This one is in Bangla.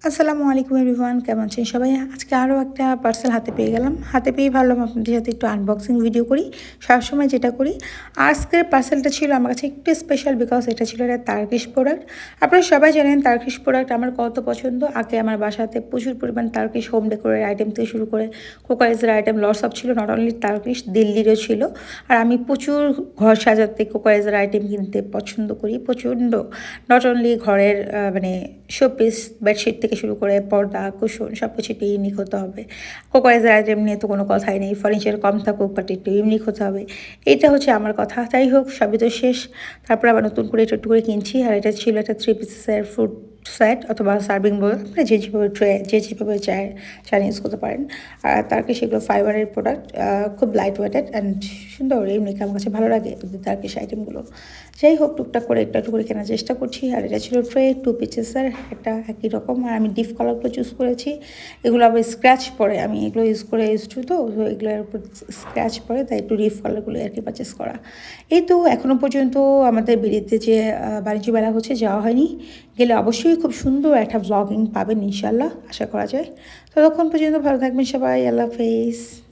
আসসালামু আলাইকুম এভরিওয়ান, কেমন আছেন সবাই? আজকে আরও একটা পার্সেল হাতে পেয়ে গেলাম। হাতে পেয়ে ভাবলাম আপনাদের সাথে একটু আনবক্সিং ভিডিও করি। সবসময় যেটা করি। আজকের পার্সেলটা ছিল আমার কাছে একটু স্পেশাল, বিকজ এটা ছিল একটা তার্কিশ প্রোডাক্ট। আপনারা সবাই জানেন তার্কিশ প্রোডাক্ট আমার কত পছন্দ। আগে আমার বাসাতে প্রচুর পরিমাণ তার্কিশ হোম ডেকোরের আইটেম থেকে শুরু করে কোকারিজের আইটেম লটস অফ ছিল। নট অনলি তার্কিশ, দিল্লিরও ছিল। আর আমি প্রচুর ঘর সাজাতে কোকারিজের আইটেম কিনতে পছন্দ করি প্রচণ্ড। নট অনলি ঘরের মানে শোপিস, বেডশিট থেকে শুরু করে পর্দা, কুশন সব কিছু একটু ইউনিক হতে হবে। কোকারিজের আইটেম নিয়ে তো কোনো কথাই নেই, ফার্নিচার কম থাকুক বাট একটু ইউনিক হতে হবে। এইটা হচ্ছে আমার কথা। তাই হোক, সবই তো শেষ। তারপর আবার নতুন করে একটু একটু করে কিনছি। আর এটা ছিল একটা 3 পিসেসের ফুড সেট অথবা সার্ভিং বোল, আপনি যে যেভাবে ট্রে যে যেভাবে চান ইউজ করতে পারেন। আর তারকে সেগুলো ফাইবারের প্রোডাক্ট, খুব লাইট ওয়েটেড অ্যান্ড সুন্দর, এমনি আমার কাছে ভালো লাগে তার্কিশ আইটেমগুলো। যাই হোক, টুকটাক করে একটু করে কেনার চেষ্টা করছি। আর এটা ছিল ট্রে 2 পিসেসের একটা একই রকম। আর আমি ডিপ কালারগুলো চুজ করেছি। এগুলো আবার স্ক্র্যাচ পড়ে, আমি এগুলো ইউজ করে টু তো এগুলোর উপর স্ক্র্যাচ পড়ে, তাই একটু ডিপ কালারগুলো আর কি পারচেস করা। এই তো এখনও পর্যন্ত আমাদের বিড়িতে যে বাণিজ্য মেলা হচ্ছে যাওয়া হয়নি। গেলে অবশ্যই খুব সুন্দর একটা ব্লগিং পাবেন ইনশাল্লাহ, আশা করা যায়। ততক্ষণ পর্যন্ত ভালো থাকবেন সবাই। আল্লাহ হাফেজ।